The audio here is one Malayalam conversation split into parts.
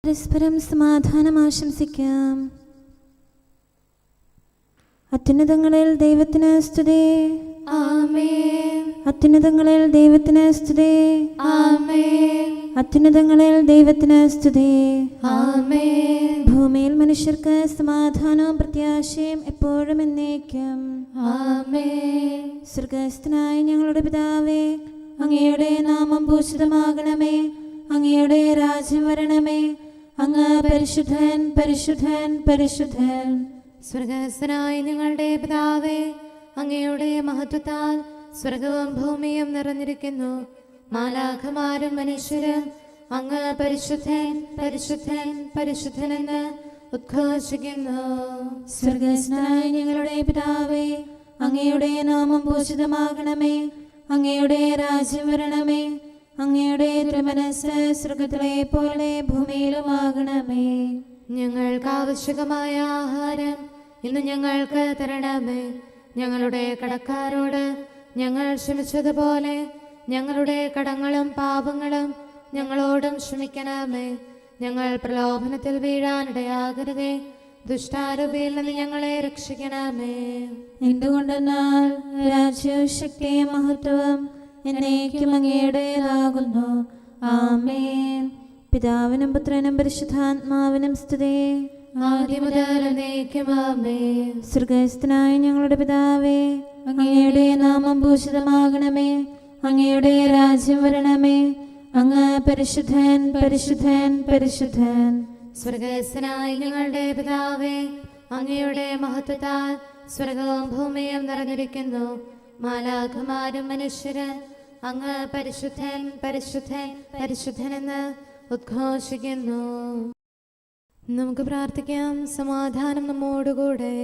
പരസ്പരം സമാധാനം ആശംസിക്കാം. അത്യുന്നതങ്ങളിൽ ദൈവത്തിന് സ്തുതി. ആമേൻ. അത്യുന്നതങ്ങളിൽ ദൈവത്തിന് സ്തുതി. ആമേൻ. അത്യുന്നതങ്ങളിൽ ദൈവത്തിന് സ്തുതി. ആമേൻ. ഭൂമിയിൽ മനുഷ്യർക്ക് സമാധാനവും പ്രത്യാശയും എപ്പോഴും എന്നേക്കും. ആമേൻ. സ്വർഗ്ഗസ്ഥനായ ഞങ്ങളുടെ പിതാവേ, അങ്ങയുടെ നാമം പൂജിതമാകണമേ. അങ്ങയുടെ രാജ്യം വരണമേ. അങ്ങ് പരിശുദ്ധൻ, പരിശുദ്ധൻ, പരിശുദ്ധൻ. സ്വർഗ്ഗസ്ഥനായ ഞങ്ങളുടെ പിതാവേ, അങ്ങയുടെ മഹത്വത്താൽ സ്വർഗവും ഭൂമിയും നിറഞ്ഞിരിക്കുന്നു. മാലാഖമാരും മനുഷ്യരും അങ്ങ് പരിശുദ്ധൻ, പരിശുദ്ധൻ, പരിശുദ്ധനെന്ന് ഉദ്ഘോഷിക്കുന്നു. സ്വർഗ്ഗസ്ഥനായ ഞങ്ങളുടെ പിതാവേ, അങ്ങയുടെ നാമം പൂജിതമാകണമേ. അങ്ങയുടെ രാജ്യം വരണമേ. അങ്ങയുടെ തിരുമനസ്സ് സ്വർഗ്ഗത്തിലെ പോലെ ഭൂമിയിലുമാകണമേ. ഞങ്ങൾക്ക് ആവശ്യമായ ആഹാരം ഇന്ന് ഞങ്ങൾക്ക് തരണമേ. ഞങ്ങളുടെ കടക്കാരോട് ഞങ്ങൾ ക്ഷമിച്ചതുപോലെ ഞങ്ങളുടെ കടങ്ങളും പാപങ്ങളും ഞങ്ങളോടും ക്ഷമിക്കണമേ. ഞങ്ങൾ പ്രലോഭനത്തിൽ വീഴാനിടയാകരുതേ. ദുഷ്ടാരൂപിയിൽ നിന്ന് ഞങ്ങളെ രക്ഷിക്കണമേ. എന്തുകൊണ്ടെന്നാൽ രാജ്യവും ശക്തിയും മഹത്വവും എന്നേക്കും അങ്ങയുടേതാകുന്നു. ആമേൻ. പിതാവിനും പുത്രനും പരിശുദ്ധാത്മാവിനും സ്തുതി. ആദ്യം മുതൽ എന്നേക്കും ആമേൻ. സ്വർഗ്ഗസ്ഥനായ ഞങ്ങളുടെ പിതാവേ, അങ്ങയുടെ നാമം പൂജിതമാകണമേ. അങ്ങയുടെ രാജ്യം വരണമേ. അങ്ങ് പരിശുദ്ധൻ, പരിശുദ്ധൻ, പരിശുദ്ധൻ. സ്വർഗ്ഗസ്ഥനായ ഞങ്ങളുടെ പിതാവേ, അങ്ങയുടെ മഹത്വത്താൽ സ്വർഗവും ഭൂമിയും നിറഞ്ഞിരിക്കുന്നു. മാലാഖമാരും മനുഷ്യരും അങ്ങ് പരിശുദ്ധൻ, പരിശുദ്ധൻ, പരിശുദ്ധനെന്ന് ഉദ്ഘോഷിക്കുന്നു. നമുക്ക് പ്രാർത്ഥിക്കാം. സമാധാനം നമ്മോടുകൂടെ.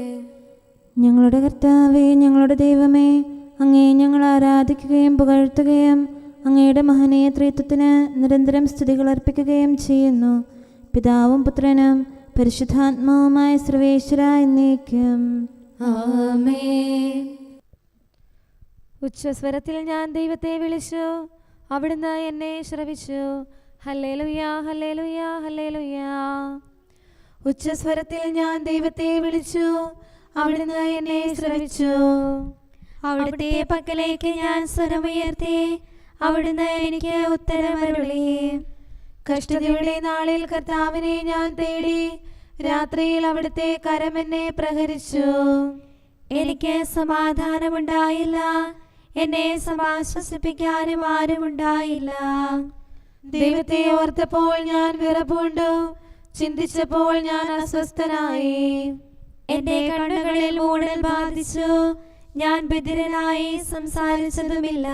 ഞങ്ങളുടെ കർത്താവേ, ഞങ്ങളുടെ ദൈവമേ, അങ്ങേ ഞങ്ങൾ ആരാധിക്കുകയും പുകഴ്ത്തുകയും അങ്ങയുടെ മഹനീയ ത്രിത്വത്തിന് നിരന്തരം സ്തുതികൾ അർപ്പിക്കുകയും ചെയ്യുന്നു. പിതാവും പുത്രനും പരിശുദ്ധാത്മാവുമായ സർവേശ്വര എന്നേക്കും. ആമേൻ. ഉച്ചസ്വരത്തിൽ ഞാൻ ദൈവത്തെ വിളിച്ചു, അവിടുന്ന് എന്നെ ശ്രവിച്ചു. ഹല്ലേലൂയ, ഹല്ലേലൂയ, ഹല്ലേലൂയ. ഉച്ചസ്വരത്തിൽ ഞാൻ ദൈവത്തെ വിളിച്ചു, അവിടുന്ന് എന്നെ ശ്രവിച്ചു. അവിടുത്തെ പക്കലേക്ക് ഞാൻ സ്വരമുയർത്തി, അവിടുന്ന് എനിക്ക് ഉത്തരമരുളി. കഷ്ടതയുടെ നാളിൽ കർത്താവിനെ ഞാൻ തേടി, രാത്രിയിൽ അവിടുത്തെ കരം എന്നെ പ്രഹരിച്ചു. എനിക്ക് സമാധാനമുണ്ടായില്ല, എന്നെ സമാശ്വസിപ്പിക്കാനും ആരുമുണ്ടായില്ല. ദൈവത്തെ ഓർത്തപ്പോൾ ഞാൻ വിറപൂണ്ടു, ചിന്തിച്ചപ്പോൾ ഞാൻ അസ്വസ്ഥനായി. എന്റെ കണ്ണുകളിൽ മൂടൽ ബാധിച്ചു, ഞാൻ ബധിരനായി സംസാരിച്ചതുമില്ല.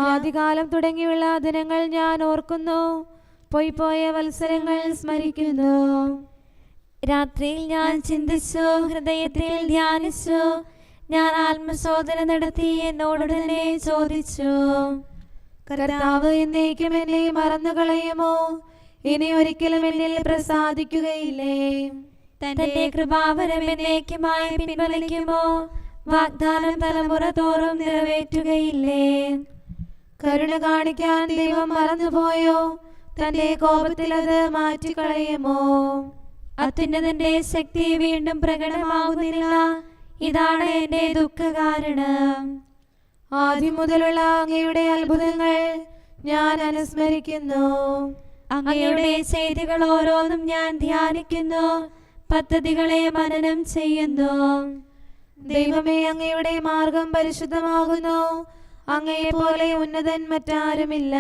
ആദികാലം തുടങ്ങിയുള്ള ദിനങ്ങൾ ഞാൻ ഓർക്കുന്നു, പോയ വത്സരങ്ങൾ സ്മരിക്കുന്നു. രാത്രിയിൽ ഞാൻ ചിന്തിച്ചു, ഹൃദയത്തിൽ ധ്യാനിച്ചു. ഞാൻ ആത്മശോധന നടത്തി എന്നോട് തന്നെ ചോദിച്ചു, കർത്താവ് എന്നേക്കും എന്നെ മറന്നു കളയുമോ? ഇനി ഒരിക്കലും എന്നിൽ പ്രസാദിക്കുകയില്ലേ? തന്റെ കൃപാവരം എന്നേക്കുമായി പിൻവലിക്കുമോ? വാഗ്ദാനം തലമുറ തോറും നിറവേറ്റുകയില്ലേ? കരുണ കാണിക്കാൻ ദൈവം മറന്നുപോയോ? തന്റെ കോപത്തിൽ അത് മാറ്റിക്കളയുമോ? അത്യുന്നതന്റെ ശക്തി വീണ്ടും പ്രകടമാകുന്നില്ല. ഇതാണ് എന്റെ ദുഃഖകാരണം. ആദ്യം മുതലുള്ള അങ്ങയുടെ അത്ഭുതങ്ങൾ ഞാൻ അനുസ്മരിക്കുന്നു. അങ്ങയുടെ ചെയ്തികൾ ഓരോന്നും ഞാൻ ധ്യാനിക്കുന്നു, പദ്ധതികളെ മനനം ചെയ്യുന്നു. ദൈവമേ, അങ്ങയുടെ മാർഗം പരിശുദ്ധമാകുന്നു. അങ്ങയെ പോലെ ഉന്നതൻ മറ്റാരുമില്ല.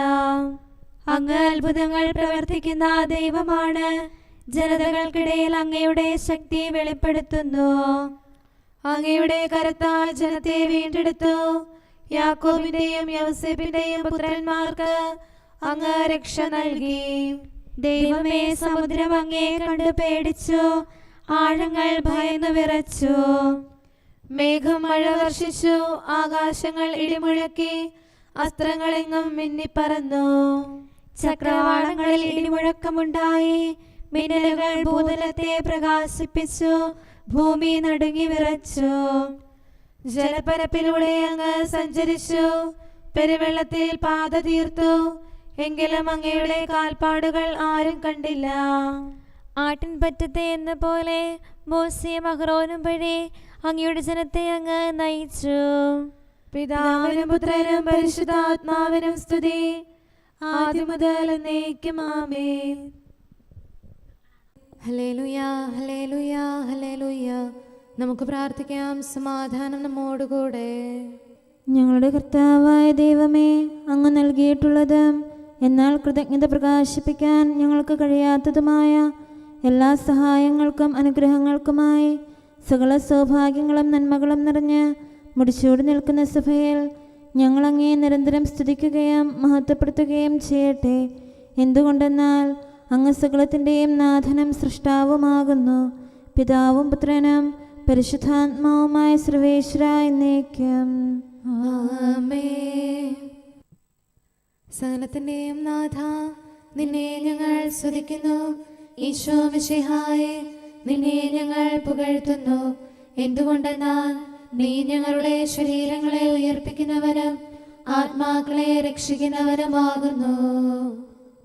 അങ്ങ് അത്ഭുതങ്ങൾ പ്രവർത്തിക്കുന്ന ദൈവമാണ്. ജനതകൾക്കിടയിൽ അങ്ങയുടെ ശക്തി വെളിപ്പെടുത്തുന്നു. അങ്ങയുടെ കരത്താൽ ജനത്തെ വീണ്ടെടുത്തു. യാക്കോബിന്റെയും യൗസേപ്പിന്റെയും പുത്രന്മാർക്ക് അങ്ങ് രക്ഷ നൽകി. ദൈവമേ, സമുദ്രം അങ്ങയെ കണ്ടു പേടിച്ചു, ആഴങ്ങൾ ഭയന്നു വിറച്ചു. മേഘം മഴ വർഷിച്ചു, ആകാശങ്ങൾ ഇടിമുഴക്കി, അസ്ത്രങ്ങളെങ്ങും മിന്നിപ്പറന്നു. ചക്രവാളങ്ങളിൽ ഇടിമുഴക്കമുണ്ടായി, മിന്നലുകൾ ഭൂതലത്തെ പ്രകാശിപ്പിച്ചു, ഭൂമി നടുങ്ങി വിറച്ചു. ജലപ്പരപ്പിലൂടെ അങ്ങ് സഞ്ചരിച്ചു, പെരുവെള്ളത്തിൽ പാത തീർത്തു. എങ്കിലും അങ്ങയുടെ കാൽപ്പാടുകൾ ആരും കണ്ടില്ല. ആട്ടിൻപറ്റത്തെ എന്ന പോലെ മോശയും അഹ്റോനും വഴി അങ്ങയുടെ ജനത്തെ അങ്ങ് നയിച്ചു. പിതാവിനും പുത്രനും പരിശുദ്ധാത്മാവിനും സ്തുതി, ആദ്യം മുതൽ എന്നേക്കും ആമേൻ. ഹല്ലേലൂയ, ഹല്ലേലൂയ, ഹല്ലേലൂയ. നമുക്ക് പ്രാർത്ഥിക്കാം. സമാധാനം നമ്മോടുകൂടെ. ഞങ്ങളുടെ കർത്താവായ ദൈവമേ, അങ്ങ് നൽകിയിട്ടുള്ളതും എന്നാൽ കൃതജ്ഞത പ്രകാശിപ്പിക്കാൻ ഞങ്ങൾക്ക് കഴിയാത്തതുമായ എല്ലാ സഹായങ്ങൾക്കും അനുഗ്രഹങ്ങൾക്കുമായി സകല സൗഭാഗ്യങ്ങളും നന്മകളും നിറഞ്ഞ് മുടിച്ചൂടി നിൽക്കുന്ന സഭയിൽ ഞങ്ങൾ അങ്ങേ നിരന്തരം സ്തുതിക്കുകയും മഹത്വപ്പെടുത്തുകയും ചെയ്യട്ടെ. എന്തുകൊണ്ടെന്നാൽ അങ്ങ് സകലത്തിൻ്റെയും നാഥനും സൃഷ്ടാവുമാകുന്നു. പിതാവും പുത്രനും പരിശുദ്ധാത്മാവുമായ സർവേശ്വര എന്നേക്കും ആമേൻ. സകലത്തിന്റെയും നാഥ, നിന്നെ ഞങ്ങൾ സ്തുതിക്കുന്നു. ഈശോ മിശിഹായേ, നിന്നെ ഞങ്ങൾ പുകഴ്ത്തുന്നു. എന്തുകൊണ്ടെന്നാൽ നീ ഞങ്ങളുടെ ശരീരങ്ങളെ ഉയർപ്പിക്കുന്നവനും ആത്മാക്കളെ രക്ഷിക്കുന്നവനുമാകുന്നു.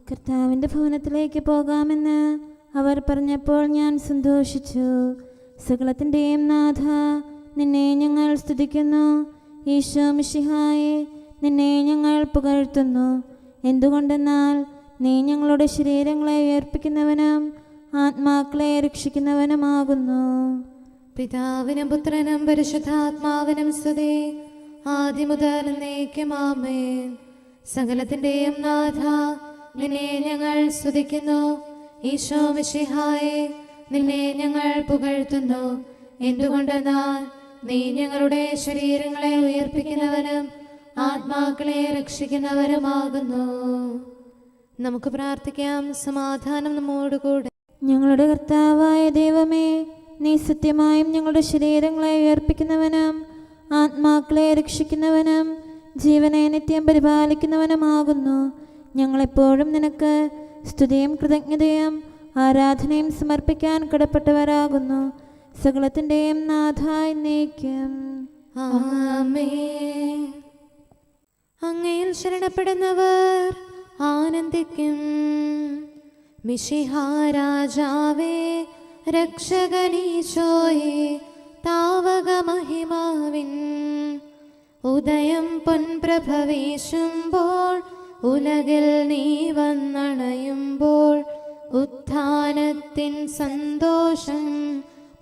കർത്താവിൻ്റെ ഭവനത്തിലേക്ക് പോകാമെന്ന് അവർ പറഞ്ഞപ്പോൾ ഞാൻ സന്തോഷിച്ചു. സകലത്തിൻ്റെയും നാഥ, നിന്നെ ഞങ്ങൾ സ്തുതിക്കുന്നു. ഈശോ മിശിഹായേ, നിന്നെ ഞങ്ങൾ പുകഴ്ത്തുന്നു. എന്തുകൊണ്ടെന്നാൽ നീ ഞങ്ങളുടെ ശരീരങ്ങളെ ഉയർപ്പിക്കുന്നവനും ആത്മാക്കളെ രക്ഷിക്കുന്നവനുമാകുന്നു. പിതാവിനും പുത്രനും പരിശുദ്ധാത്മാവിനും സ്തുതി, ആദ്യം മുതൽ എന്നേക്കും ആമേൻ. സകലത്തിന്റെയും നാഥ, നിന്നെ ഞങ്ങൾ സ്തുതിക്കുന്നു. ഈശോ മിശിഹായേ, നിന്നെ ഞങ്ങൾ പുകഴ്ത്തുന്നു. എന്തുകൊണ്ടെന്നാൽ നീ ഞങ്ങളുടെ ശരീരങ്ങളെ ഉയർപ്പിക്കുന്നവനും ആത്മാക്കളെ രക്ഷിക്കുന്നവരുമാകുന്നു. നമുക്ക് പ്രാർത്ഥിക്കാം. സമാധാനം നമ്മോടുകൂടെ. ഞങ്ങളുടെ കർത്താവായ ദൈവമേ, നീ സത്യമായും ഞങ്ങളുടെ ശരീരങ്ങളെ ഉയർപ്പിക്കുന്നവനും ആത്മാക്കളെ രക്ഷിക്കുന്നവനും ജീവനെ നിത്യം പരിപാലിക്കുന്നവനുമാകുന്നു. ഞങ്ങളെപ്പോഴും നിനക്ക് സ്തുതിയും കൃതജ്ഞതയും ആരാധനയും സമർപ്പിക്കാൻ കടപ്പെട്ടവരാകുന്നു. സകലത്തിൻ്റെയും നാഥ എന്നേക്കും ആമേൻ. അങ്ങയിൽ ശരണപ്പെടുന്നവർ ആനന്ദിക്കും. മിശിഹാ രാജാവേ, രക്ഷകനീശോയേ, താവക മഹിമാവിൻ ഉദയം പൊൻപ്രഭവീശുമ്പോൾ ഉലകിൽ നീ വന്നണയുമ്പോൾ ഉത്ഥാനത്തിൻ സന്തോഷം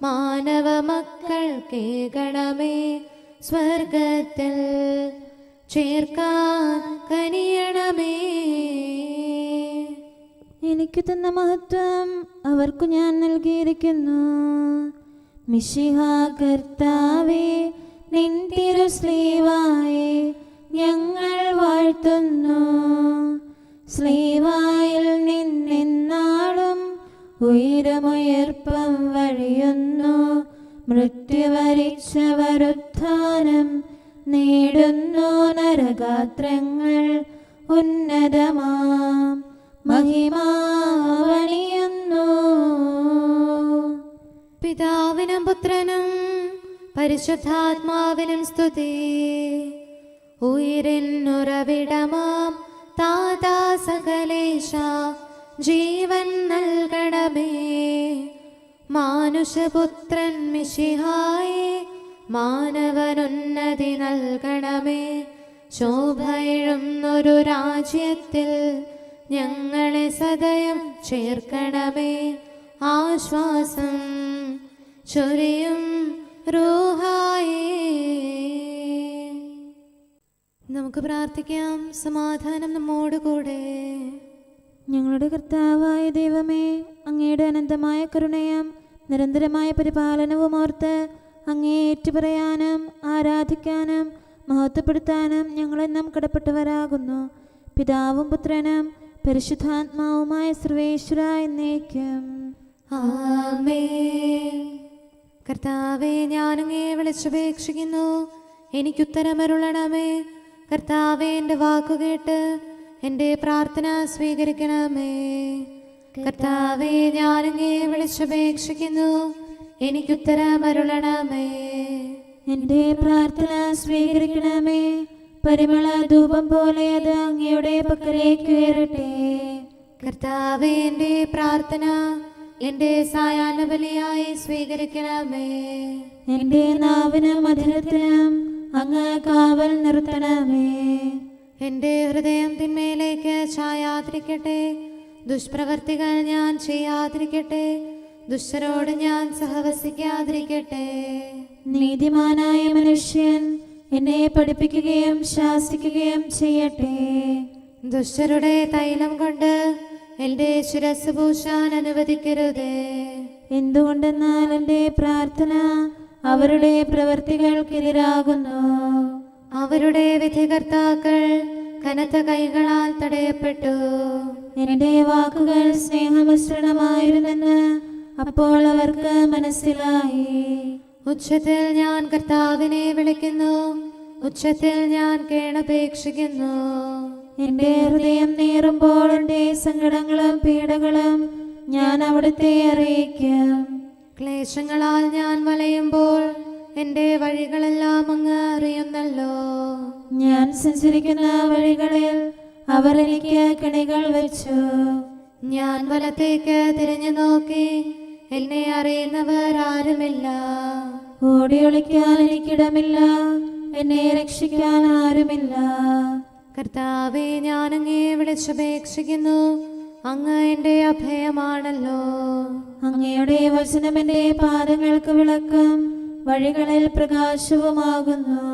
മാനവ മക്കൾ കേൾക്കണമേ. സ്വർഗത്തിൽ ചേർക്കാൻ കനിയണമേ. എനിക്ക് തന്ന മഹത്വം അവർക്കു ഞാൻ നൽകിയിരിക്കുന്നു. മിശിഹാ കർത്താവേ, നിൻ തിരുസ്ലീവായെ ഞങ്ങൾ വാഴ്ത്തുന്നു. സ്ലീവായിൽ നിന്നെന്നാളും ഉയരമുയർപ്പം വഴിയുന്നു. മൃത്യുവരിച്ചവരുത്ഥാനം നേടുന്നു. നരഗാത്രങ്ങൾ ഉന്നതമാം മഹിമാവണിയുന്നു. പിതാവിനും പുത്രനും പരിശുദ്ധാത്മാവിനും സ്തുതി. ഉയരിന്നുറവിടമാം താതാ സകലേശ, ജീവൻ നൽകണമേ. മാനുഷപുത്രൻ മിശിഹായേ, മാനവനുന്നതി നൽകണമേ. ശോഭയിഴുന്നൊരു രാജ്യത്തിൽ ഞങ്ങളെ സദയം ചേർക്കണമേ. ആശ്വാസം ചൊരിയും റൂഹായേ. നമുക്ക് പ്രാർത്ഥിക്കാം. സമാധാനം നമ്മോടുകൂടെ. ഞങ്ങളുടെ കർത്താവായ ദൈവമേ, അങ്ങയുടെ അനന്തമായ കരുണയും നിരന്തരമായ പരിപാലനവും ഓർത്ത് അങ്ങേ ഏറ്റുപറയാനും ആരാധിക്കാനും മഹത്വപ്പെടുത്താനും ഞങ്ങളെന്നും കടപ്പെട്ടവരാകുന്നു. പിതാവും പുത്രനും പരിശുദ്ധാത്മാവുമായ സർവേശ്വര എന്നേക്കും ആമേൻ. കർത്താവേ, ഞാനങ്ങേ വിളിച്ചപേക്ഷിക്കുന്നു, എനിക്കുത്തരമരുളണമേ. കർത്താവേ, എൻ്റെ വാക്കുകേട്ട് എൻ്റെ പ്രാർത്ഥന സ്വീകരിക്കണമേ. കർത്താവേ, ഞാനങ്ങേ വിളിച്ചപേക്ഷിക്കുന്നു, എനിക്കുത്തരമരുളണമേ. എൻ്റെ പ്രാർത്ഥന സ്വീകരിക്കണമേ. പരിമള ധൂപം പോലെ അത് അങ്ങയുടെ പക്കലേക്ക് ഉയരട്ടെ. കർത്താവേ, എൻ്റെ പ്രാർത്ഥന എൻ്റെ സായാഹ്ന ബലിയായി സ്വീകരിക്കണമേ. എൻ്റെ നാവിനും മധുരത്തിനും അങ്ങ് കാവൽ നിർത്തണമേ. എൻ്റെ ഹൃദയം തിന്മയിലേക്ക് ചായാതിരിക്കട്ടെ. ദുഷ്പ്രവർത്തികൾ ഞാൻ ചെയ്യാതിരിക്കട്ടെ. ദുഷ്ടരോട് ഞാൻ സഹവസിക്കാതിരിക്കട്ടെ. നീതിമാനായ മനുഷ്യൻ എന്നെ പഠിപ്പിക്കുകയും ശാസിക്കുകയും ചെയ്യട്ടെ. ദുഷ്ടരുടെ തൈലം കൊണ്ട് എൻ്റെ ശിരസ് പൂശാൻ അനുവദിക്കരുതേ. എന്തുകൊണ്ടെന്നാൽ എൻ്റെ പ്രാർത്ഥന അവരുടെ പ്രവൃത്തികൾക്കെതിരാകുന്നു. അവരുടെ വിധികർത്താക്കൾ കനത്ത കൈകളാൽ തടയപ്പെട്ടു. എൻ്റെ വാക്കുകൾ സ്നേഹമിശ്രണമായിരുന്നെന്ന് അപ്പോൾ അവർക്ക് മനസ്സിലായി. ഉച്ചത്തിൽ ഞാൻ കർത്താവിനെ വിളിക്കുന്നു. ഉച്ചത്തിൽ ഞാൻ കേണപേക്ഷിക്കുന്നു. എൻ്റെ ഹൃദയം നീറുമ്പോൾ എൻ്റെ സങ്കടങ്ങളും പീഡകളും ഞാൻ അവിടുത്തെ അറിയിക്കും. ക്ലേശങ്ങളാൽ ഞാൻ വലയുമ്പോൾ എൻ്റെ വഴികളെല്ലാം അങ്ങ് അറിയുന്നല്ലോ. ഞാൻ സഞ്ചരിക്കുന്ന വഴികളിൽ അവർ എനിക്ക് കെണികൾ വെച്ചു. ഞാൻ വലത്തേക്ക് തിരിഞ്ഞു നോക്കി, എന്നെ അറിയുന്നവർ ആരുമില്ല. ഓടി ഒളിക്കാൻ എനിക്കിടമില്ല, എന്നെ രക്ഷിക്കാൻ ആരുമില്ല. കർത്താവേ, ഞാൻ അങ്ങേ വിളിച്ചപേക്ഷിക്കുന്നു. അങ്ങ് എൻ്റെ അഭയമാണല്ലോ. അങ്ങയുടെ വചനം എൻ്റെ പാദങ്ങൾക്ക് വിളക്കും വഴികളിൽ പ്രകാശവുമാകുന്നു.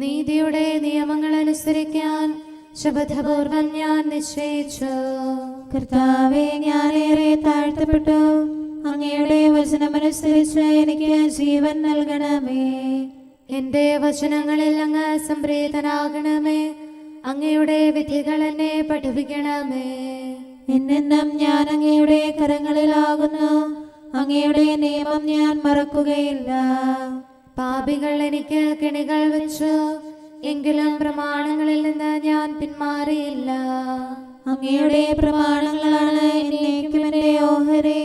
നീതിയുടെ നിയമങ്ങൾ അനുസരിക്കാൻ ശപഥപൂർവം ഞാൻ നിശ്ചയിച്ചു. കർത്താവേ, ഞാനേറെ താഴ്ത്തപ്പെട്ടു. അങ്ങയുടെ വചനമനുസരിച്ച് എനിക്ക് ജീവൻ നൽകണമേ. എൻ്റെ വചനങ്ങളിൽ അങ്ങ് സംപ്രീതനാകണമേ. അങ്ങയുടെ വിധികൾ എന്നെ പഠിപ്പിക്കണമേ. എന്നെന്നും ഞാൻ അങ്ങയുടെ കരങ്ങളിലാകുന്നു. അങ്ങയുടെ നിയമം ഞാൻ മറക്കുകയില്ല. പാപികൾ എനിക്ക് കെണികൾ വെച്ചു, എങ്കിലും പ്രമാണങ്ങളിൽ നിന്ന് ഞാൻ പിന്മാറിയില്ല. അങ്ങയുടെ പ്രമാണങ്ങളാണ് എന്നേക്കും എൻ്റെ ഓഹരി.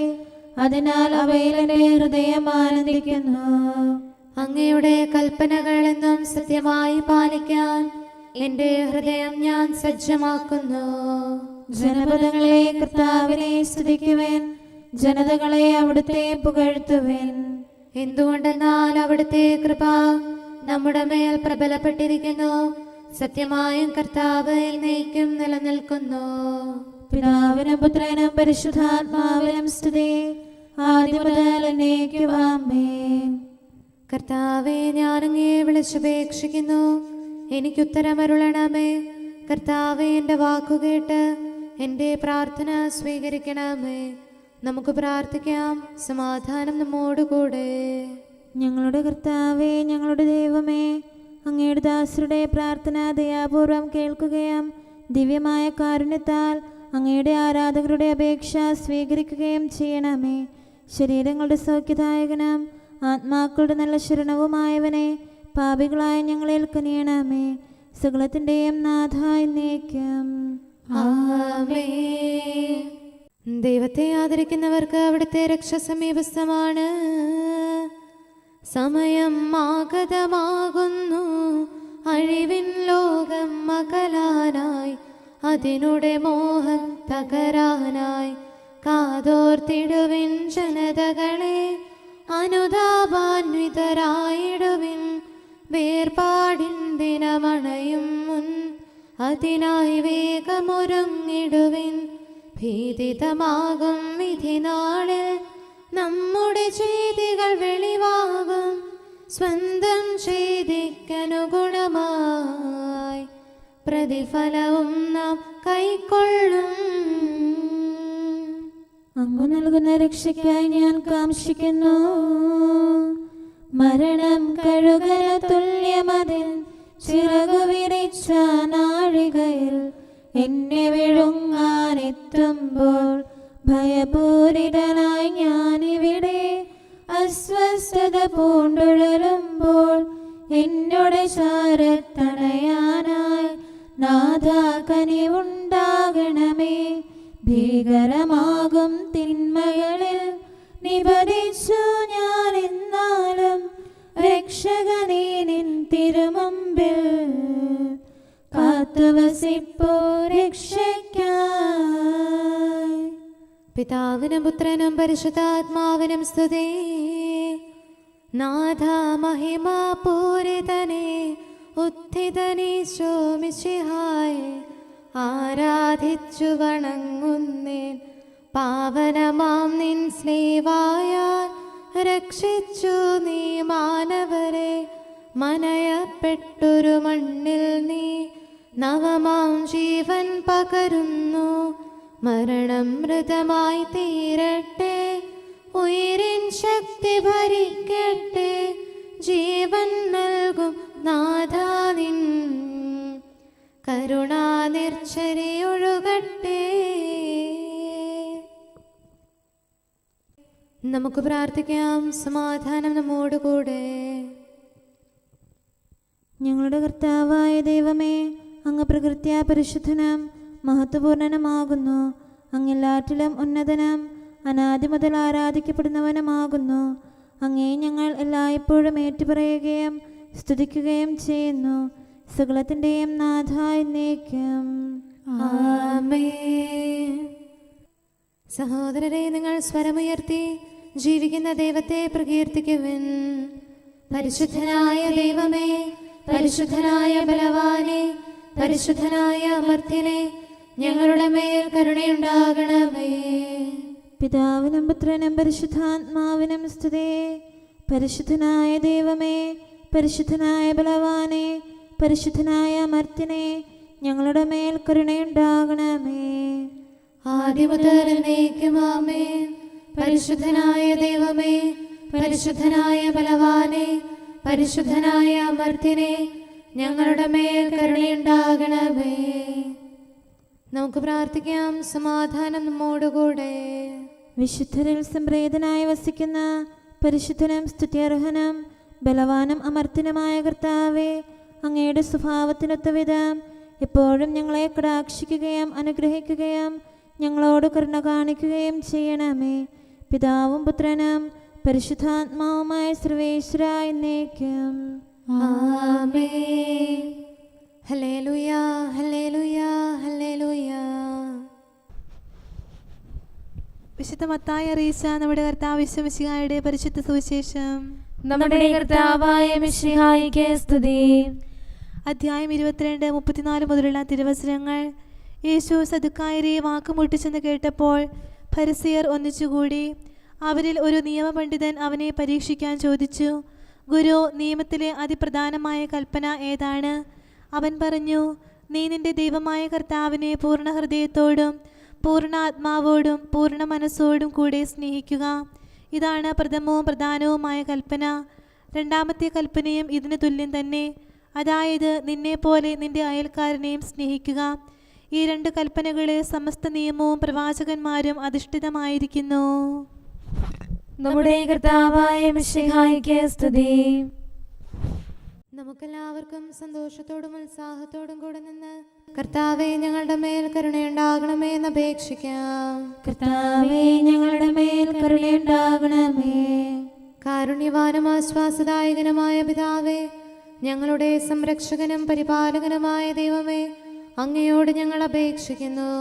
അതിനാൽ അവയിൽ എൻ്റെ ഹൃദയം ആനന്ദിക്കുന്നു. അങ്ങയുടെ കൽപ്പനകൾ എന്നും സത്യമായി പാലിക്കാൻ എൻ്റെ ഹൃദയം ഞാൻ സജ്ജമാക്കുന്നു. ജനപദങ്ങളെ കർത്താവിനെ സ്തുതിക്കുവേൻ, ജനതകളെ അവിടുത്തെ പുകഴ്ത്തുവേൻ. എന്തുകൊണ്ടെന്നാൽ അവിടുത്തെ കൃപ നമ്മുടെ മേൽ പ്രബലപ്പെട്ടിരിക്കുന്നു. സത്യമായും കർത്താവ് എന്നേക്കും നിലനിൽക്കുന്നു. പിതാവിനും പുത്രനും പരിശുദ്ധാത്മാവിനും സ്തുതി, ആദ്യം മുതൽ എന്നേക്കും ആമേൻ. കർത്താവേ, ഞാൻ അങ്ങേ വിളിച്ചപേക്ഷിക്കുന്നു. എനിക്കുത്തരമരുളണമേ. കർത്താവേ, എൻ്റെ വാക്കുകേട്ട് എൻ്റെ പ്രാർത്ഥന സ്വീകരിക്കണമേ. നമുക്ക് പ്രാർത്ഥിക്കാം. സമാധാനം നമ്മോടുകൂടെ. ഞങ്ങളുടെ കർത്താവേ, ഞങ്ങളുടെ ദൈവമേ, അങ്ങയുടെ ദാസരുടെ പ്രാർത്ഥന ദയാപൂർവം കേൾക്കുകയും ദിവ്യമായ കാരുണ്യത്താൽ അങ്ങയുടെ ആരാധകരുടെ അപേക്ഷ സ്വീകരിക്കുകയും ചെയ്യണമേ. ശരീരങ്ങളുടെ സൗഖ്യദായകനും ആത്മാക്കളുടെ നല്ല ശരണവുമായവനെ പാപികളായ ഞങ്ങളിൽ കനിയണമേ. സകലത്തിൻ്റെയും നാഥ എന്നേക്കും ആമേൻ. ദൈവത്തെ ആദരിക്കുന്നവർക്ക് അവിടുത്തെ രക്ഷ സമീപസ്ഥമാണ്. സമയം ആഗതമാകുന്നു, അഴിവിൻ ലോകം അകലാനായി, അതിനുടെ മോഹം തകരാനായി. കാതോർത്തിടുവിൻ ജനതകളെ, അനുതാപാന്വിതരായിടുവിൻ. വേർപാടിൻ ദിനമണയും മുൻ, അതിനായി വേഗമൊരുങ്ങിടുവിൻ. ഭീതിതമാകും വിധിനാളിൽ നമ്മുടെ ചെയ്തികൾ വെളിവാകും. സ്വന്തം ചെയ്തിക്കനുഗുണമായി പ്രതിഫലവും നാം കൈക്കൊള്ളും. അങ്ങ് നൽകുന്ന രക്ഷയ്ക്കായി ഞാൻ കാംക്ഷിക്കുന്നു. മരണം കഴുകര തുല്യമതിൽ ചിറകു വിരിച്ച നാഴികയിൽ എന്നെ വിഴുങ്ങാനെത്തുമ്പോൾ ഭയപൂരിതനായി ഞാനിവിടെ അസ്വസ്ഥത പൂണ്ടുഴലുമ്പോൾ എന്നോട് ചാരത്തണയാനായി നാഥാ കനിവുണ്ടാകണമേ. ഭീകരമാകും തിന്മകളിൽ നിബദിച്ചു ഞാൻ എന്നാലും രക്ഷകനേ നിൻ തിരുമുമ്പിൽ ഞങ്ങൾക്ക് വസിപ്പോ രക്ഷയ്ക്കായി. പിതാവിനും പുത്രനും പരിശുദ്ധാത്മാവിനും സ്തുതി. നാഥ മഹിമ പൂരിതനെ ഉത്ഥിതനീശോ മിശിഹായെ ആരാധിച്ചു വണങ്ങുന്നേൻ. പാവനമാം നിൻ സ്ലീവായാൽ രക്ഷിച്ചു നീ മാനവരെ. മനയപ്പെട്ടൊരു മണ്ണിൽ നീ നവമാം ജീവൻ പകരുന്നു. മരണം മൃതമായി തീരട്ടെ, ഉയിരിൻ ശക്തി ഭരിക്കട്ടെ. ജീവൻ നൽകും നാഥാ നിൻ കരുണാ നിർച്ചരിയൊഴുകട്ടെ. നമുക്ക് പ്രാർത്ഥിക്കാം. സമാധാനം നമ്മോടുകൂടെ. ഞങ്ങളുടെ കർത്താവായ ദൈവമേ, അങ്ങ് പ്രകൃത്യാ പരിശുദ്ധനും മഹത്വപൂർണനുമാകുന്നു. അങ്ങെല്ലാറ്റിലും ഉന്നതനും അനാദി മുതൽ ആരാധിക്കപ്പെടുന്നവനുമാകുന്നു. അങ്ങേ ഞങ്ങൾ എല്ലായ്പ്പോഴും ഏറ്റുപറയുകയും സ്തുതിക്കുകയും ചെയ്യുന്നു. സകലത്തിൻ്റെയും നാഥ എന്നേക്കും. ആമേൻ. സഹോദരരെ, നിങ്ങൾ സ്വരമുയർത്തി ജീവിക്കുന്ന ദൈവത്തെ പ്രകീർത്തിക്കുവിൻ. പരിശുദ്ധനായ ദൈവമേ, പരിശുദ്ധനായ ബലവാനെ, പരിശുദ്ധനായ അമർത്യനെ, ഞങ്ങളുടെ മേൽ കരുണയുണ്ടാകണമേ. പിതാവിനും പുത്രനും പരിശുദ്ധാത്മാവിനും സ്തുതി. പരിശുദ്ധനായ ദൈവമേ, പരിശുദ്ധനായ ബലവാനെ, പരിശുദ്ധനായ അമർത്യനെ, ഞങ്ങളുടെ മേൽ കരുണയുണ്ടാകണമേ. ആദിമുതൽ എന്നേക്കും ആമേൻ. പരിശുദ്ധനായ ദൈവമേ, പരിശുദ്ധനായ ബലവാനെ, പരിശുദ്ധനായ അമർത്യനെ, ഞങ്ങളുടെ മേൽ കരുണയുണ്ടാകണമേ. നമുക്ക് പ്രാർത്ഥിക്കാം. സമാധാനം നമ്മോടുകൂടെ. വിശുദ്ധരിൽ സംപ്രീതനായി വസിക്കുന്ന പരിശുദ്ധനും സ്തുത്യർഹനും ബലവാനും അമർത്യനുമായ കർത്താവേ, അങ്ങയുടെ സ്വഭാവത്തിനൊത്ത വിധം എപ്പോഴും ഞങ്ങളെ കടാക്ഷിക്കുകയും അനുഗ്രഹിക്കുകയും ഞങ്ങളോട് കരുണ കാണിക്കുകയും ചെയ്യണമേ. പിതാവും പുത്രനും പരിശുദ്ധാത്മാവുമായ സർവേശ്വര എന്നേക്കും. ആമേൻ. ഹല്ലേലൂയ, ഹല്ലേലൂയ, ഹല്ലേലൂയ. വിശുദ്ധ മത്തായി അറിയിച്ച നമ്മുടെ കർത്താവ് മിശിഹായുടെ പരിശുദ്ധ സുവിശേഷം. നമ്മുടെ കർത്താവായ മിശിഹായിക്ക് സ്തുതി. അധ്യായം 22, 34 മുതലുള്ള തിരുവചനങ്ങൾ. യേശു സദുക്കായരെ വാക്കുമുട്ടിച്ചെന്ന് കേട്ടപ്പോൾ ഫരിസയർ ഒന്നിച്ചുകൂടി. അവരിൽ ഒരു നിയമപണ്ഡിതൻ അവനെ പരീക്ഷിക്കാൻ ചോദിച്ചു, ഗുരു, നിയമത്തിലെ അതിപ്രധാനമായ കൽപ്പന ഏതാണ്? അവൻ പറഞ്ഞു, നീ നിന്റെ ദൈവമായ കർത്താവിനെ പൂർണ്ണ ഹൃദയത്തോടും പൂർണ്ണ ആത്മാവോടും പൂർണ്ണ മനസ്സോടും കൂടെ സ്നേഹിക്കുക. ഇതാണ് പ്രഥമവും പ്രധാനവുമായ കൽപ്പന. രണ്ടാമത്തെ കൽപ്പനയും ഇതിന് തുല്യം തന്നെ, അതായത് നിന്നെപ്പോലെ നിന്റെ അയൽക്കാരനെയും സ്നേഹിക്കുക. ഈ 2 കൽപ്പനകളെ സമസ്ത നിയമവും പ്രവാചകന്മാരും അധിഷ്ഠിതമായിരിക്കുന്നു. നമ്മുടെ കർത്താവായ മിശിഹായിക്ക് സ്തുതി. നമുക്കെല്ലാവർക്കും സന്തോഷത്തോടും ഉത്സാഹത്തോടും കൂടെ നിന്ന് കർത്താവേ, ഞങ്ങളുടെ മേൽ കരുണയുണ്ടാകണമേ എന്ന് അപേക്ഷിക്കാം. കർത്താവേ, ഞങ്ങളുടെ മേൽ കരുണയുണ്ടാകണമേ. കാരുണ്യവാനും ആശ്വാസദായകനുമായ പിതാവേ, ഞങ്ങളുടെ സംരക്ഷകനും പരിപാലകനുമായ ദൈവമേ, അങ്ങയോട് ഞങ്ങൾ അപേക്ഷിക്കുന്നു.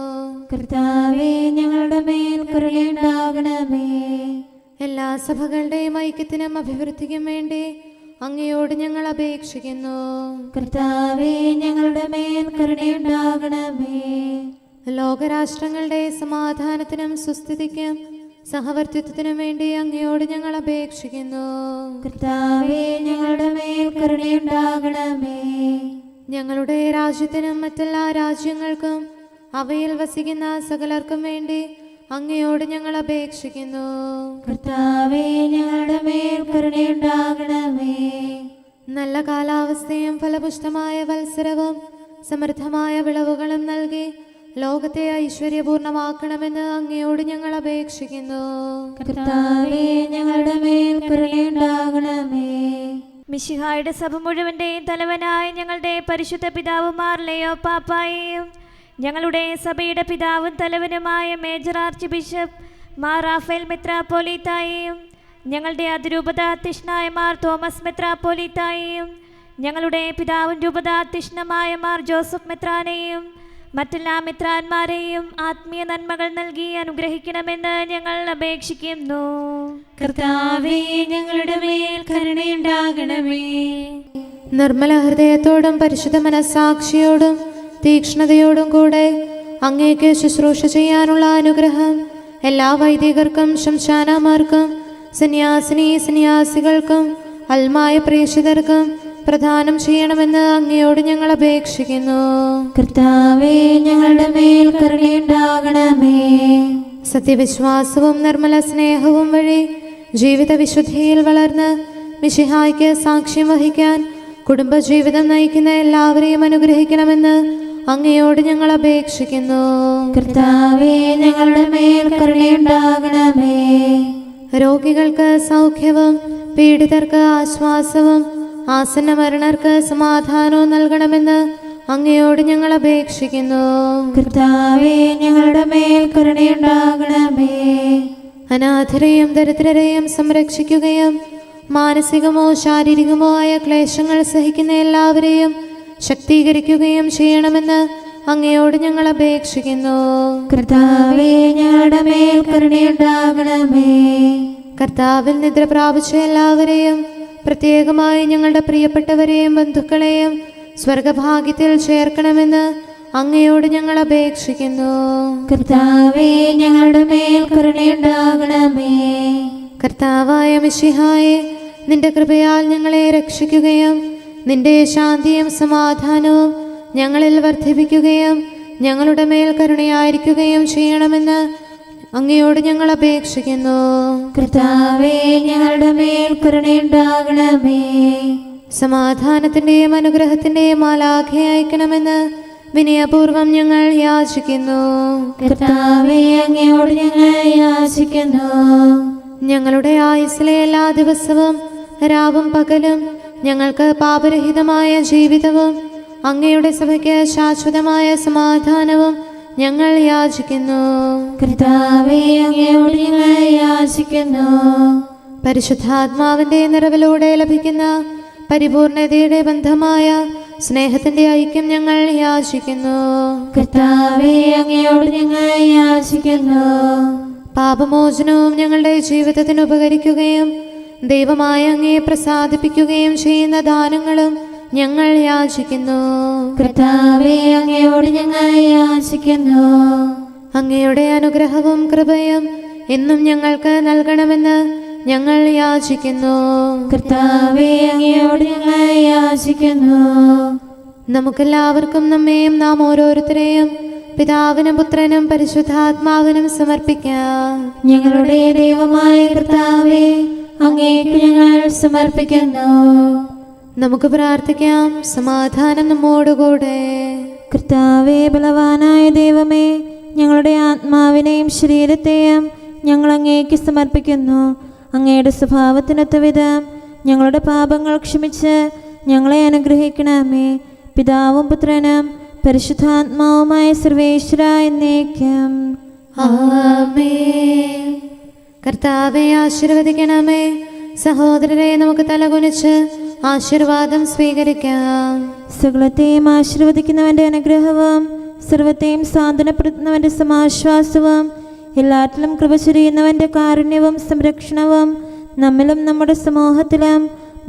കർത്താവേ, ഞങ്ങളുടെ മേൽ കരുണയുണ്ടാകണമേ. എല്ലാ സഭകളുടെയും ഐക്യത്തിനും അഭിവൃദ്ധിക്കും വേണ്ടി അങ്ങയോട് ഞങ്ങൾ അപേക്ഷിക്കുന്നു. കർത്താവേ, ഞങ്ങളുടെ മേൽ കരുണയുണ്ടാകണമേ. ലോകരാഷ്ട്രങ്ങളുടെ സമാധാനത്തിനും സുസ്ഥിതിക്കും സഹവർത്തിത്വത്തിനും വേണ്ടി അങ്ങയോട് ഞങ്ങൾ അപേക്ഷിക്കുന്നു. കർത്താവേ, ഞങ്ങളുടെ മേൽ കരുണയുണ്ടാകണമേ. ഞങ്ങളുടെ രാജ്യത്തിനും മറ്റെല്ലാ രാജ്യങ്ങൾക്കും അവയിൽ വസിക്കുന്ന സകലർക്കും വേണ്ടി അങ്ങയോട് ഞങ്ങൾ അപേക്ഷിക്കുന്നു. കർത്താവേ, ഞങ്ങളുടെ മേൽ കരുണയുണ്ടാകണമേ. നല്ല കാലാവസ്ഥയും ഫലപുഷ്ടമായ വത്സരവും സമൃദ്ധമായ വിളവുകളും നൽകി ലോകത്തെ ഐശ്വര്യപൂർണമാക്കണമെന്ന് അങ്ങയോട് ഞങ്ങൾ അപേക്ഷിക്കുന്നു. കർത്താവേ, ഞങ്ങളുടെ മേൽ കരുണയുണ്ടാകണമേ. മിശിഹായുടെ സഭ മുഴുവൻ്റെയും തലവനായ ഞങ്ങളുടെ പരിശുദ്ധ പിതാവുമാർ ലെയോ പാപ്പായെയും ഞങ്ങളുടെ സഭയുടെ പിതാവും തലവനുമായ major archbishop Mar Raphael മെത്രാപ്പോലീത്തായെയും ഞങ്ങളുടെ അതിരൂപത അധ്യക്ഷനായ മാർ തോമസ് മെത്രാപ്പോലീത്തായെയും ഞങ്ങളുടെ പിതാവും രൂപതാധ്യക്ഷനുമായ മാർ ജോസഫ് മെത്രാനെയും മറ്റെല്ലാ മെത്രാന്മാരെയും ആത്മീയ നന്മകൾ നൽകി അനുഗ്രഹിക്കണമെന്ന് ഞങ്ങൾ അപേക്ഷിക്കുന്നു. കർത്താവേ, ഞങ്ങളുടെ മേൽ കരുണയുണ്ടാകണമേ. നിർമ്മല ഹൃദയത്തോടും പരിശുദ്ധ മനസ്സാക്ഷിയോടും തീക്ഷ്ണതയോടും കൂടെ അങ്ങേക്ക് ശുശ്രൂഷ ചെയ്യാനുള്ള അനുഗ്രഹം എല്ലാ വൈദികർക്കും ശംശാനമാർക്കും സന്യാസികൾക്കും അൽമായ പ്രേക്ഷിതർക്കും പ്രദാനം ചെയ്യണമെന്ന് അങ്ങയോട് ഞങ്ങൾ അപേക്ഷിക്കുന്നു. കർത്താവേ, ഞങ്ങളുടെ മേൽ കരുണയുണ്ടാകണമേ. സത്യവിശ്വാസവും നിർമ്മല സ്നേഹവും വഴി ജീവിത വിശുദ്ധിയിൽ വളർന്ന് മിശിഹായ്ക്ക് സാക്ഷ്യം വഹിക്കാൻ കുടുംബജീവിതം നയിക്കുന്ന എല്ലാവരെയും അനുഗ്രഹിക്കണമെന്ന് അങ്ങയോട് ഞങ്ങൾ അപേക്ഷിക്കുന്നു. കർത്താവേ, ഞങ്ങളുടെ മേൽ കരുണയുണ്ടാകണമേ. രോഗികൾക്ക് സൗഖ്യവും പീഡിതർക്ക് ആശ്വാസവും ആസന്ന മരണർക്ക് സമാധാനവും നൽകണമെന്ന് അങ്ങയോട് ഞങ്ങൾ അപേക്ഷിക്കുന്നു. കർത്താവേ, ഞങ്ങളുടെ മേൽ കരുണയുണ്ടാകണമേ. അനാഥരെയും ദരിദ്രരെയും സംരക്ഷിക്കുകയും മാനസികമോ ശാരീരികമോ ആയ ക്ലേശങ്ങൾ സഹിക്കുന്ന എല്ലാവരെയും ശക്തീകരിക്കുകയും ചെയ്യണമെന്ന് അങ്ങയോട് ഞങ്ങൾ അപേക്ഷിക്കുന്നു. കർത്താവേ, ഞങ്ങളുടെ മേൽ കരുണയുണ്ടാകണമേ. കർത്താവിൽ നിദ്ര പ്രാപിച്ച എല്ലാവരെയും പ്രത്യേകമായി ഞങ്ങളുടെ പ്രിയപ്പെട്ടവരെയും ബന്ധുക്കളെയും സ്വർഗഭാഗ്യത്തിൽ ചേർക്കണമെന്ന് അങ്ങയോട് ഞങ്ങൾ അപേക്ഷിക്കുന്നു. കർത്താവേ, ഞങ്ങളുടെ മേൽ കരുണയുണ്ടാകണമേ. കർത്താവായ മിശിഹായെ, നിന്റെ കൃപയാൽ ഞങ്ങളെ രക്ഷിക്കുകയും നിന്റെ ശാന്തിയും സമാധാനവും ഞങ്ങളിൽ വർദ്ധിപ്പിക്കുകയും ഞങ്ങളുടെ മേൽ കരുണയായിരിക്കുകയും ചെയ്യണമെന്ന് അങ്ങയോട് ഞങ്ങൾ അപേക്ഷിക്കുന്നു. കർത്താവേ, ഞങ്ങളുടെ മേൽ കരുണയുണ്ടാകണമേ. സമാധാനത്തിന്റെയും അനുഗ്രഹത്തിന്റെയും മാലാഖയെ അയക്കണമെന്ന് വിനയപൂർവം ഞങ്ങൾ യാചിക്കുന്നു. കർത്താവേ, അങ്ങയോട് ഞങ്ങൾ യാചിക്കുന്നു. ഞങ്ങളുടെ ആയുസ്സിലെ എല്ലാ ദിവസവും രാവും പകലും ഞങ്ങൾക്ക് പാപരഹിതമായ ജീവിതവും അങ്ങയുടെ സഭയ്ക്ക് ശാശ്വതമായ സമാധാനവും ഞങ്ങൾ യാചിക്കുന്നു. കർത്താവേ, അങ്ങയോട് ഞങ്ങൾ യാചിക്കുന്നു. പരിശുദ്ധാത്മാവിന്റെ നിറവിലൂടെ ലഭിക്കുന്ന പരിപൂർണതയുടെ ബന്ധമായ സ്നേഹത്തിന്റെ ഐക്യം ഞങ്ങൾ യാചിക്കുന്നു. കർത്താവേ, അങ്ങയോട് ഞങ്ങൾ യാചിക്കുന്നു. പാപമോചനവും ഞങ്ങളുടെ ജീവിതത്തിന് ഉപകരിക്കുകയും ദൈവമായ അങ്ങയെ പ്രസാദിപ്പിക്കുകയും ചെയ്യുന്ന ദാനങ്ങളും ഞങ്ങൾ യാചിക്കുന്നു. കർത്താവേ, അങ്ങയോട് ഞങ്ങൾ യാചിക്കുന്നു. അങ്ങയുടെ അനുഗ്രഹവും കൃപയും എന്നും ഞങ്ങൾക്ക് നൽകണമെന്ന് ഞങ്ങൾ യാചിക്കുന്നു. കർത്താവേ, അങ്ങയോട് ഞങ്ങൾ യാചിക്കുന്നു. നമുക്കെല്ലാവർക്കും നമ്മെയും നാം ഓരോരുത്തരെയും പിതാവിനും പുത്രനും പരിശുദ്ധാത്മാവിനും സമർപ്പിക്കാം. ഞങ്ങളുടെ ദൈവമായ കർത്താവേ, അങ്ങേക്ക് ഞങ്ങൾ സമർപ്പിക്കുന്നു. നമുക്ക് പ്രാർത്ഥിക്കാം. സമാധാനം നമ്മോടുകൂടെ. കർത്താവേ, ബലവാനായ ദൈവമേ, ഞങ്ങളുടെ ആത്മാവിനെയും ശരീരത്തെയും ഞങ്ങൾ അങ്ങേക്ക് സമർപ്പിക്കുന്നു. അങ്ങയുടെ സ്വഭാവത്തിനൊത്ത വിധം ഞങ്ങളുടെ പാപങ്ങൾ ക്ഷമിച്ച് ഞങ്ങളെ അനുഗ്രഹിക്കണമേ. പിതാവും പുത്രനും പരിശുദ്ധാത്മാവുമായ സർവേശ്വര എന്നേക്കും ആമേൻ. കർത്താവെ ആശീർവദിക്കണമേ. സഹോദരരെ, നമുക്ക് തലകുനിച്ച് ആശീർവാദം സ്വീകരിക്കാം. സകലത്തെയും ആശീർവദിക്കുന്നവന്റെ അനുഗ്രഹവും സർവത്തെയും സാന്ത്വനപ്പെടുത്തുന്നവന്റെ സമാശ്വാസവും എല്ലാറ്റിലും കൃപ ചൊരിയുന്നവന്റെ കാരുണ്യവും സംരക്ഷണവും നമ്മിലും നമ്മുടെ സമൂഹത്തിലും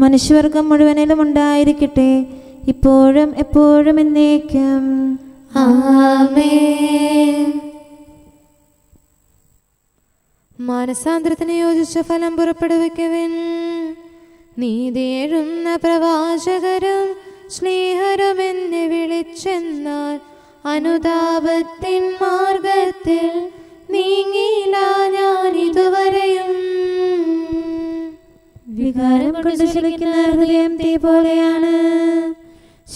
മനുഷ്യവർഗം മുഴുവനിലും ഉണ്ടായിരിക്കട്ടെ, ഇപ്പോഴും എപ്പോഴും എന്നേക്കും ആമേൻ. മാനസാന്തരത്തിന് യോജിച്ച ഫലം പുറപ്പെടുവിക്കുവിൻ. നീതിയെഴുന്ന പ്രവാചകരും സ്നേഹരും എന്നെ വിളിച്ചെന്നാൽ അനുതാപത്തിൻ മാർഗത്തിൽ നീങ്ങില്ല ഞാൻ ഇതുവരെയും. വികാരം കൊണ്ട് ചലിക്കുന്ന ഹൃദയം തീ പോലെയാണ്.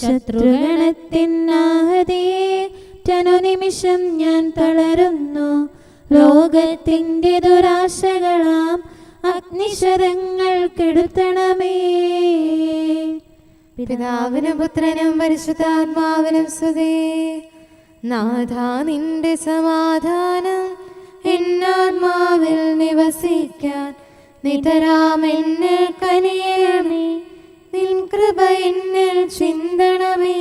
ശത്രുഗണത്തിനാഹതേറ്റനുനിമിഷം ഞാൻ തളരുന്നു. ലോകത്തിന്റെ ദുരാശകളാം അഗ്നിശരങ്ങൾ കെടുത്തണമേ. പിതാവിനും പുത്രനും പരിശുദ്ധാത്മാവിനും സ്തുതി. നാഥാ, നിന്റെ സമാധാനം എന്നാത്മാവിൽ നിവസിക്കാൻ നിതരാം എന്നിൽ കനിയണമേ. നിൻ കൃപ എന്നിൽ ചിന്തണമേ.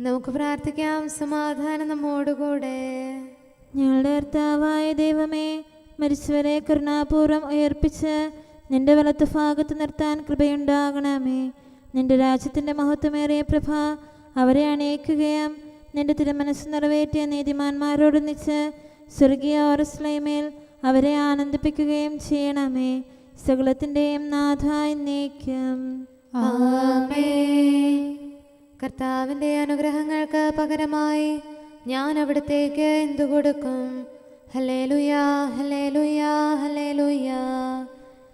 നമുക്ക് പ്രാർത്ഥിക്കാം. സമാധാനം നമ്മോടുകൂടെ. ഞങ്ങളുടെ കർത്താവായ ദൈവമേ, മരിച്ചവരെ കരുണാപൂർവ്വം ഉയർപ്പിച്ച് നിന്റെ വലത്ത് ഭാഗത്ത് നിർത്താൻ കൃപയുണ്ടാകണമേ. നിന്റെ രാജ്യത്തിൻ്റെ മഹത്വമേറിയ പ്രഭ അവരെ അണയിക്കുകയും നിന്റെ തിരുമനസ് നിറവേറ്റിയ നീതിമാന്മാരോടൊന്നിച്ച് സ്വർഗീയ ഓറസ്ലൈമേൽ അവരെ ആനന്ദിപ്പിക്കുകയും ചെയ്യണമേ. സകലത്തിൻ്റെയും നാഥ എന്നേക്കും. ആമേൻ. കർത്താവിൻ്റെ അനുഗ്രഹങ്ങൾക്ക് പകരമായി ഞാൻ അവിടത്തേക്ക് എന്തു കൊടുക്കും? ഹല്ലേലൂയാ, ഹല്ലേലൂയാ, ഹല്ലേലൂയാ.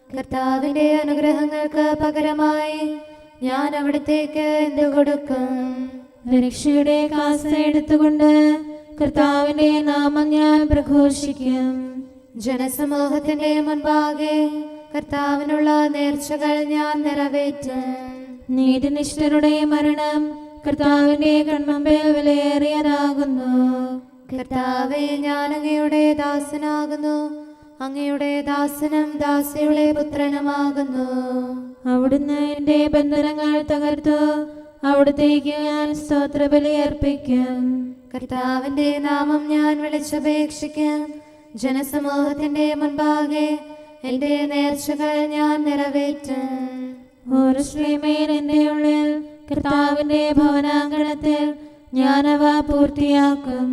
കർത്താവിൻ്റെ അനുഗ്രഹങ്ങൾക്ക് പകരമായി ഞാൻ അവിടത്തേക്ക് എന്തു കൊടുക്കും? രക്ഷയുടെ കാസ എടുത്തുകൊണ്ട് കർത്താവിൻ്റെ നാമം ഞാൻ പ്രഘോഷിക്കും. ജനസമൂഹത്തിന്റെ മുൻപാകെ കർത്താവിനുള്ള നേർച്ചകൾ ഞാൻ നിറവേറ്റും. നീതിനിഷ്ഠരുടെ മരണം കർത്താവിൻ്റെ കൺമുമ്പിൽ വിലയേറിയതാകുന്നു. കർത്താവേ, ഞാൻ അങ്ങയുടെ ദാസനാകുന്നു, അങ്ങയുടെ ദാസനും ദാസിയുടെ പുത്രനുമാകുന്നു. അവിടുന്ന് എൻ്റെ ബന്ധനങ്ങൾ തകർത്തു, അവിടത്തേക്ക് ഞാൻ സ്തോത്രബലി അർപ്പിക്കും. കർത്താവിന്റെ നാമം ഞാൻ വിളിച്ചപേക്ഷിക്കും. ജനസമൂഹത്തിന്റെ മുൻപാകെ എന്റെ നേർച്ചകൾ ഞാൻ നിറവേറ്റും. ഓരശ്രീമേൽ എൻ്റെ ഉള്ളിൽ കർത്താവിൻ്റെ ഭവനാങ്കണത്തിൽ ഞാനവ പൂർത്തിയാക്കും.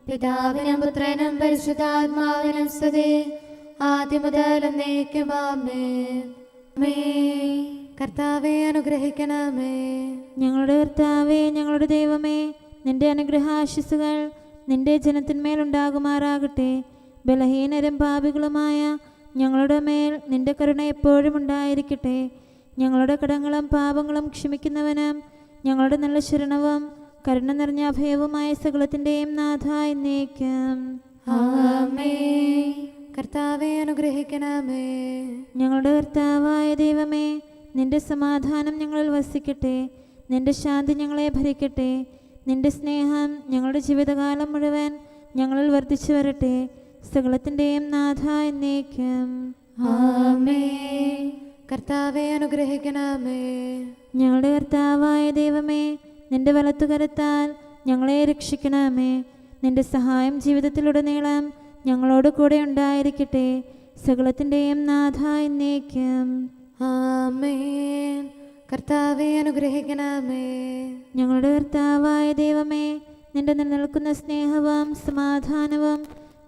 പിതാവിനും പുത്രനും പരിശുദ്ധാത്മാവിനും സ്തുതി, ആദ്യം മുതൽ എന്നേക്കും ആമേൻ. കർത്താവെ അനുഗ്രഹിക്കണമേ. ഞങ്ങളുടെ കർത്താവേ, ഞങ്ങളുടെ ദൈവമേ, നിന്റെ അനുഗ്രഹാശിസുകൾ നിന്റെ ജനത്തിന്മേലുണ്ടാകുമാറാകട്ടെ. ബലഹീനരും പാപികളുമായ ഞങ്ങളുടെ മേൽ നിന്റെ കരുണ എപ്പോഴും ഉണ്ടായിരിക്കട്ടെ. ഞങ്ങളുടെ കടങ്ങളും പാപങ്ങളും ക്ഷമിക്കുന്നവനും ഞങ്ങളുടെ നല്ല ശരണവും കരുണ നിറഞ്ഞ അഭയവുമായ സകലത്തിൻ്റെയും നാഥ എന്നേക്കും. ആമേൻ. കർത്താവെ അനുഗ്രഹിക്കണമേ. ഞങ്ങളുടെ കർത്താവായ ദൈവമേ, നിന്റെ സമാധാനം ഞങ്ങളിൽ വസിക്കട്ടെ. നിന്റെ ശാന്തി ഞങ്ങളെ ഭരിക്കട്ടെ. നിന്റെ സ്നേഹം ഞങ്ങളുടെ ജീവിതകാലം മുഴുവൻ ഞങ്ങളിൽ വർദ്ധിച്ചു വരട്ടെ. സകലത്തിൻ്റെയും നാഥ എന്നേക്കും. ആമേൻ. കർത്താവെ അനുഗ്രഹിക്കണമേ. ഞങ്ങളുടെ കർത്താവായ ദൈവമേ, നിന്റെ വലത്തുകരത്താൽ ഞങ്ങളെ രക്ഷിക്കണമേ. നിന്റെ സഹായം ജീവിതത്തിലുടനീളം ഞങ്ങളോട് കൂടെ ഉണ്ടായിരിക്കട്ടെ. സകലത്തിൻ്റെയും നാഥ എന്നേക്കും. ആമേൻ. കർത്താവെ അനുഗ്രഹിക്കണമേ. ഞങ്ങളുടെ കർത്താവായ ദൈവമേ, നിന്റെ നിലനിൽക്കുന്ന സ്നേഹവും സമാധാനവും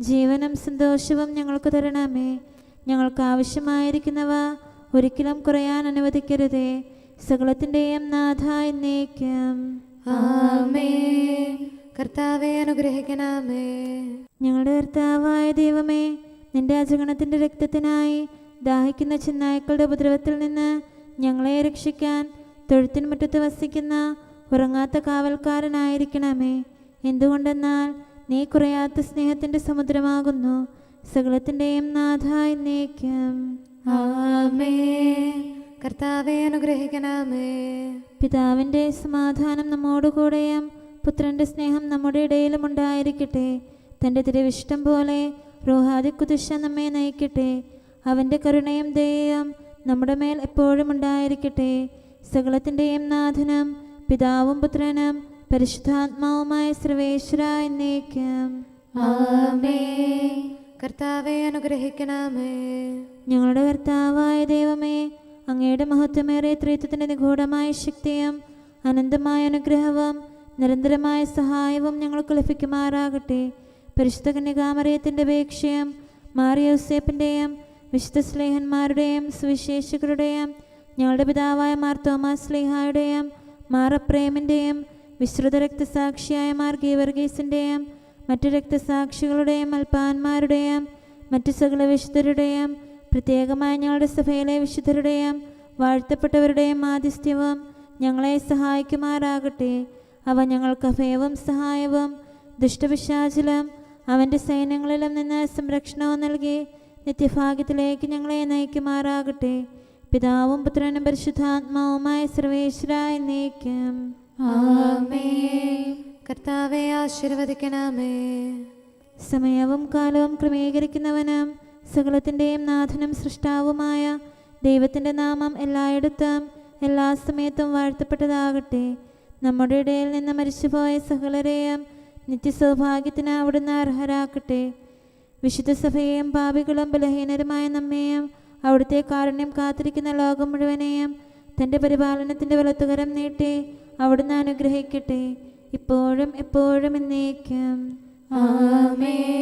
ജീവനും സന്തോഷവും ഞങ്ങൾക്ക് തരണമേ. ഞങ്ങൾക്ക് ആവശ്യമായിരിക്കുന്നവ ഒരിക്കലും കുറയാൻ അനുവദിക്കരുതേ. സകലത്തിൻ്റെയും നാഥ എന്നേക്കും. ആമേൻ. കർത്താവെ അനുഗ്രഹിക്കണമേ. ഞങ്ങളുടെ കർത്താവായ ദൈവമേ, നിന്റെ അജഗണത്തിൻ്റെ രക്തത്തിനായി ദാഹിക്കുന്ന ചെന്നായ്ക്കളുടെ ഉപദ്രവത്തിൽ നിന്ന് ഞങ്ങളെ രക്ഷിക്കാൻ തൊഴുത്തിൻ മുറ്റത്ത് വസിക്കുന്ന ഉറങ്ങാത്ത കാവൽക്കാരനായിരിക്കണമേ. എന്തുകൊണ്ടെന്നാൽ നീ കുറയാത്ത സ്നേഹത്തിൻ്റെ സമുദ്രമാകുന്നു. സകലത്തിൻ്റെയും നാഥ എന്നേക്കും. ആമേൻ. കർത്താവെ അനുഗ്രഹിക്കണമേ. പിതാവിൻ്റെ സമാധാനം നമ്മോടുകൂടെയും പുത്രൻ്റെ സ്നേഹം നമ്മുടെ ഇടയിലും ഉണ്ടായിരിക്കട്ടെ. തൻ്റെ തിരുവിഷ്ടം പോലെ റോഹാദിക്കുദിശ നമ്മെ നയിക്കട്ടെ. അവൻ്റെ കരുണയും ദയയും നമ്മുടെ മേൽ എപ്പോഴും ഉണ്ടായിരിക്കട്ടെ. സകലത്തിൻ്റെയും നാഥനും പിതാവും പുത്രനും പരിശുദ്ധാത്മാവുമായ സർവേശ്വര എന്നേക്കും. ആമേൻ. കർത്താവെ അനുഗ്രഹിക്കണമേ. ഞങ്ങളുടെ കർത്താവായ ദൈവമേ, അങ്ങയുടെ മഹത്വമേറിയ ത്രിത്വത്തിൻ്റെ നിഗൂഢമായ ശക്തിയും അനന്തമായ അനുഗ്രഹവും നിരന്തരമായ സഹായവും ഞങ്ങൾക്ക് ലഭിക്കുമാറാകട്ടെ. പരിശുദ്ധ കന്യകാമറിയത്തിൻ്റെ അപേക്ഷയും മാറിയോസേപ്പിൻ്റെയും വിശുദ്ധ സ്ലേഹന്മാരുടെയും സുവിശേഷകരുടെയും ഞങ്ങളുടെ പിതാവായ മാർ തോമാസ് സ്ലീഹായുടെയും മാർ അപ്രേമിൻ്റെയും വിശ്രുത രക്തസാക്ഷിയായ മാർ ഗീവർഗീസിൻ്റെയും മറ്റു രക്തസാക്ഷികളുടെയും അൽപ്പാന്മാരുടെയും മറ്റു സകല വിശുദ്ധരുടെയും പ്രത്യേകമായി ഞങ്ങളുടെ സഭയിലെ വിശുദ്ധരുടെയും വാഴ്ത്തപ്പെട്ടവരുടെയും മാധ്യസ്ഥ്യവും ഞങ്ങളെ സഹായിക്കുമാറാകട്ടെ. അവ ഞങ്ങൾക്ക് അഭയവും സഹായവും ദുഷ്ടപിശാചിലും അവൻ്റെ സൈന്യങ്ങളിലും നിന്ന് സംരക്ഷണവും നൽകി നിത്യഭാഗ്യത്തിലേക്ക് ഞങ്ങളെ നയിക്കുമാറാകട്ടെ. പിതാവും പുത്രനും പരിശുദ്ധാത്മാവുമായ സർവേശ്വര എന്നേക്കും. ആമേൻ. കർത്താവെ ആശീർവദിക്കണമേ. സമയവും കാലവും ക്രമീകരിക്കുന്നവനും സകലത്തിൻ്റെയും നാഥനും സൃഷ്ടാവുമായ ദൈവത്തിൻ്റെ നാമം എല്ലായിടത്തും എല്ലാ സമയത്തും വാഴ്ത്തപ്പെട്ടതാകട്ടെ. നമ്മുടെ ഇടയിൽ നിന്ന് മരിച്ചുപോയ സകലരെയും നിത്യസൗഭാഗ്യത്തിന് അവിടുന്ന് അർഹരാക്കട്ടെ. വിശുദ്ധ സഭയെയും പാപികളും ബലഹീനരുമായ നമ്മെയും അവിടുത്തെ കാരുണ്യം കാത്തിരിക്കുന്ന ലോകം മുഴുവനെയും തൻ്റെ പരിപാലനത്തിൻ്റെ വലത്തുകരം നീട്ടി അവിടുന്ന് അനുഗ്രഹിക്കട്ടെ, ഇപ്പോഴും എപ്പോഴും എന്നേക്കും. ആമേൻ.